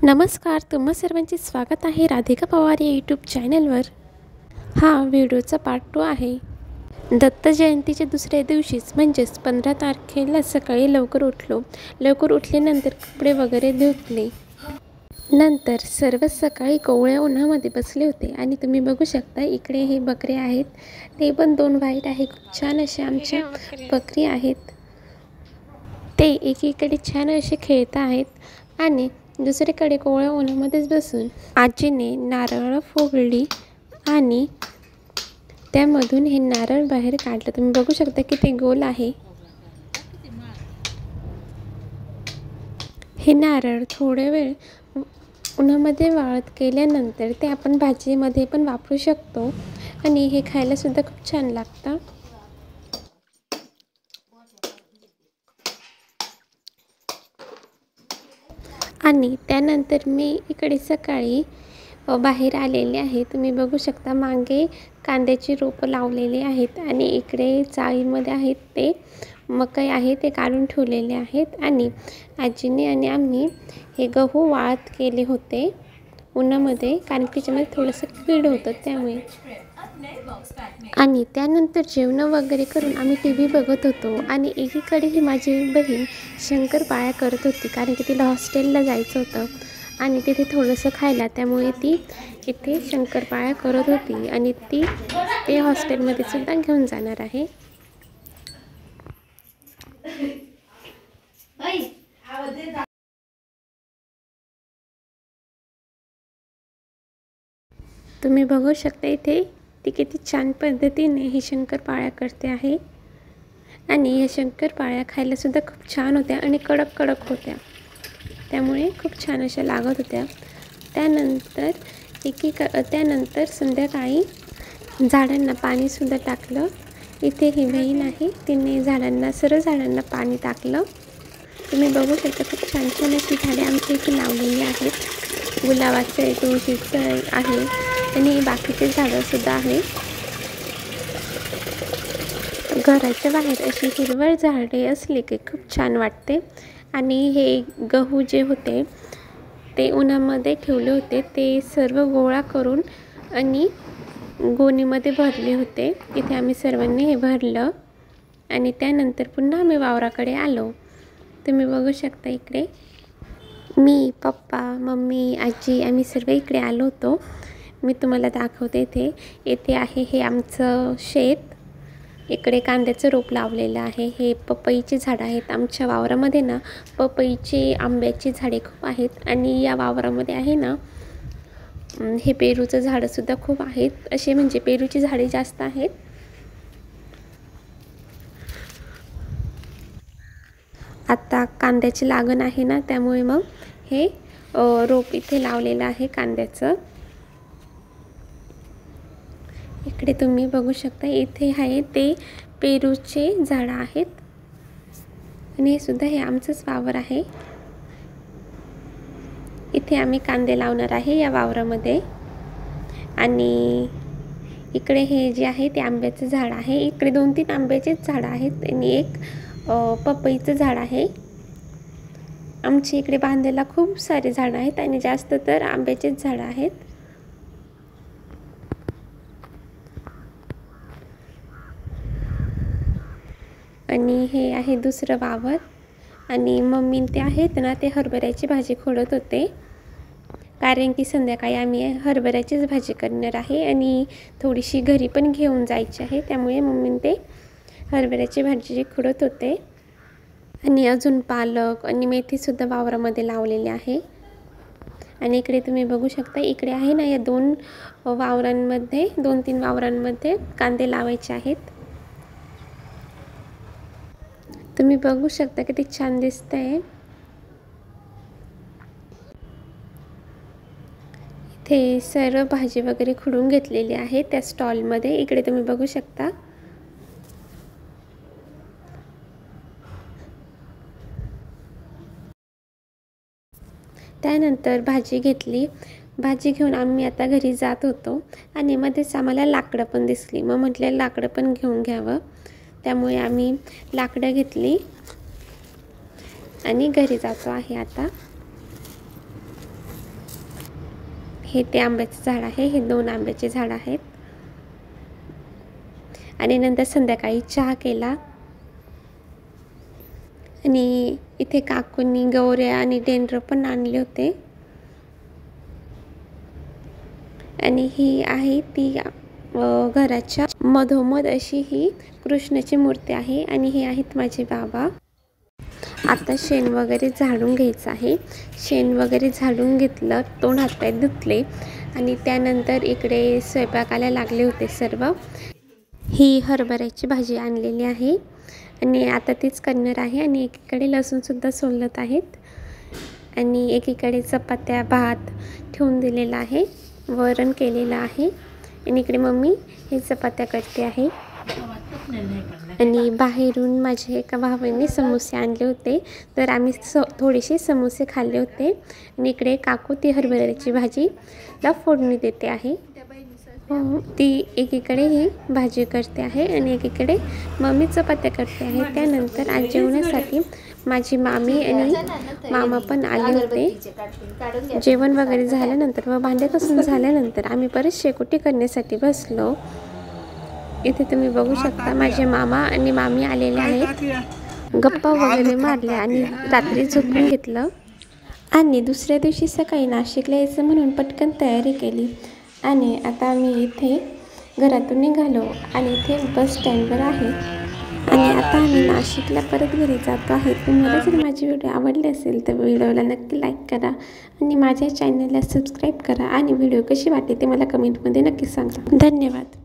नमस्कार, तुम्हा सर्वांचे स्वागत आहे राधिका पवार या यूट्यूब चॅनलवर। हा व्हिडिओचा पार्ट 2 आहे। दत्त जयंतीच्या दुसऱ्या दिवशीच म्हणजेच 15 तारखेला सकाळी लवकर उठलो। लवकर उठल्यानंतर कपडे वगैरे धुतले। नंतर सर्व सकाळी कोवळ्या उन्हामध्ये बसले होते आणि तुम्ही बघू शकता इकडे हे बकरे आहेत, ते पण 2 व्हाईट आहे। खूप छान अशा आमच्या बकरी आहेत। ते एकीकडे छान असे खेळत आहेत आणि दुसरीकडे कोवळ्या उन्हामध्येच बसून आजीने नारळ फोडली आणि त्यामधून हे नारळ बाहेर काढलं। तुम्ही बघू शकता की ते गोल आहे। हे नारळ थोडे वेळ उन्हामध्ये वाळत केल्यानंतर ते आपण भाजीमध्ये पण वापरू शकतो आणि हे खायला सुद्धा खूप छान लागतं। आणि त्यानंतर मी इकडे सकाळी बाहेर आलेले आहे। तुम्ही बघू शकता मागे कांद्याची रोपं लावलेली आहेत आणि इकडे चाळीमध्ये आहेत ते मकई आहे, ते काढून ठेवलेले आहेत आणि आजीने आणि आम्ही हे गहू वाळत केले होते उन्हामध्ये, कारण त्याच्यामध्ये थोडंसं कीड होतं त्यामुळे। आणि त्यानंतर जेवण वगैरे करून आम्ही टीव्ही बघत होतो आणि एकीकडे ही माझी बहीण शंकरपाळ्या करत होती, कारण की तिला हॉस्टेलला जायचं होतं आणि तिथे थोडंसं खायला, त्यामुळे ती इथे शंकरपाळ्या करत होती आणि ते हॉस्टेलमध्ये सुद्धा घेऊन जाणार आहे। तुम्ही बघू शकता इथे ती किती छान पद्धतीने ही शंकरपाळ्या करते आहे आणि या शंकरपाळ्या खायला सुद्धा खूप छान होत्या आणि कडक कडक होत्या, त्यामुळे खूप छान अशा लागत होत्या। त्यानंतर संध्याकाळी झाडांना पाणी सुद्धा टाकलं। इथे ही बहीण आहे, तिने सर्व झाडांना पाणी टाकलं। तुम्ही बघू शकता खूप छान छान अशी झाडे आमच्या इथे लावलेली आहेत। गुलाबाचं आहे, तुळशीचं आहे आणि बाकीचे झाडं सुद्धा आहेत। घराच्या बाहेर अशी हिरवळ झाडे असली की खूप छान वाटते। आणि हे गहू जे होते ते उन्हामध्ये ठेवले होते, ते सर्व गोळा करून आणि गोणीमध्ये भरले होते। इथे आम्ही सर्वांनी हे भरलं आणि त्यानंतर पुन्हा आम्ही वावराकडे आलो। तुम्ही बघू शकता इकडे मी, पप्पा, मम्मी, आजी आम्ही सर्व इकडे आलो होतो। मी तुम्हाला दाखवते इथे आहे हे आमचं शेत। इकडे कांद्याचं रोप लावलेलं आहे। हे पपईचे झाड आहेत। आमच्या वावरामध्ये ना पपईचे, आंब्याची झाडे खूप आहेत आणि या वावरामध्ये आहे ना हे पेरूचं झाडं सुद्धा खूप आहेत। असे म्हणजे पेरूची झाडे जास्त आहेत। आता कांद्याची लागण आहे ना, त्यामुळे मग हे रोप इथे लावलेलं आहे कांद्याचं। इकडे तुम्ही बघू शकता इथे आहे ते पेरूचे झाड आहेत आणि हे सुद्धा हे आमचंच वावर आहे। इथे आम्ही कांदे लावणार आहे या वावरामध्ये। आणि इकडे हे जे आहे ते आंब्याचं झाड आहे। इकडे 2-3 आंब्याचेच झाड आहेत आणि एक पपईचं झाड आहे। आमच्या इकडे बांधायला खूप सारे झाड आहेत आणि जास्त तर आंब्याचेच झाड आहेत। आणि हे आहे दुसरं वावर आणि मम्मी ते आहेत ना ते हरभऱ्याची भाजी खोडत होते, कारण की संध्याकाळी आम्ही हरभऱ्याचीच भाजी करणार आहे आणि थोडीशी घरी पण घेऊन जायची आहे, त्यामुळे मम्मी ते हरभऱ्याची भाजी खोडत होते। आणि अजून पालक आणि मेथी सुद्धा वावरामध्ये लावलेली आहे। आणि इकडे तुम्ही बघू शकता इकडे आहे ना या 2-3 वावरांमध्ये कांदे लावायचे आहेत। तुम्ही बघू शकता किती छान दिसतंय। इथे सर्व भाजी वगैरे खुडून घेतलेली आहे त्या स्टॉलमध्ये। इकडे तुम्ही बघू शकता। त्यानंतर भाजी घेतली। भाजी घेऊन आम्ही आता घरी जात होतो आणि मध्येच आम्हाला लाकडं पण दिसली। मग म्हटलं लाकडं पण घेऊन घ्यावं, त्यामुळे आम्ही लाकडं घेतली आणि घरी जातो आहे आता। हे ते आंब्याचं झाड आहे, हे 2 आंब्याचे झाड आहेत. आणि नंतर संध्याकाळी चहा केला आणि इथे काकूंनी गौऱ्या आणि डेंडरं पण आणले होते. आणि ही आहे ती घराच्या मधोमध अशी ही कृष्णाची मूर्ती आहे. आणि हे आहेत माझे बाबा. आता शेण वगैरे झाडून घ्यायचं आहे. शेण वगैरे झाडून घेतलं, तोंड हातपाय धुतले आणि त्यानंतर इकडे स्वयंपाकाला लागले होते सर्व. ही हरभऱ्याची भाजी आणलेली आहे आणि आता तीच करणार आहे. आणि एकीकडे लसूणसुद्धा सोलत आहेत आणि एकीकडे चपात्या भात ठेवून दिलेला आहे, वरण केलेलं आहे. आणि इकडे मम्मी हे चपात्या करते आहे. आणि बाहेरून माझ्या एका भावाने समोसे आणले होते, तर आम्ही थोडेसे समोसे खाल्ले होते. आणि इकडे काकू ती हरभऱ्याची भाजीला फोडणी देते आहे. ती एकीकडे ही भाजी करते आहे आणि एकीकडे मम्मी चपात्या करते आहे. त्यानंतर आज जेवणासाठी माझी मामी आणि मामा पण आले होते. जेवण वगैरे झाल्यानंतर व भांडे घासून झाल्यानंतर आम्ही परत शेकोटी करण्यासाठी बसलो. इथे तुम्ही बघू शकता माझे मामा आणि मामी आलेले आहेत. गप्पा वगैरे मारल्या आणि रात्री झोपून घेतलं. आणि दुसऱ्या दिवशी सकाळी नाशिकला यायचं म्हणून पटकन तयारी केली. आणि आता आम्ही इथे घरातून निघालो आणि इथे बस स्टँडवर आहे. आणि आता आम्ही नाशिकला परत घरी जातो आहे. तुम्हाला जर माझी व्हिडिओ आवडली असेल तर व्हिडिओला नक्की लाईक करा आणि माझ्या चॅनलला सबस्क्राईब करा. आणि व्हिडिओ कशी वाटते ते मला कमेंटमध्ये नक्की सांगा. धन्यवाद.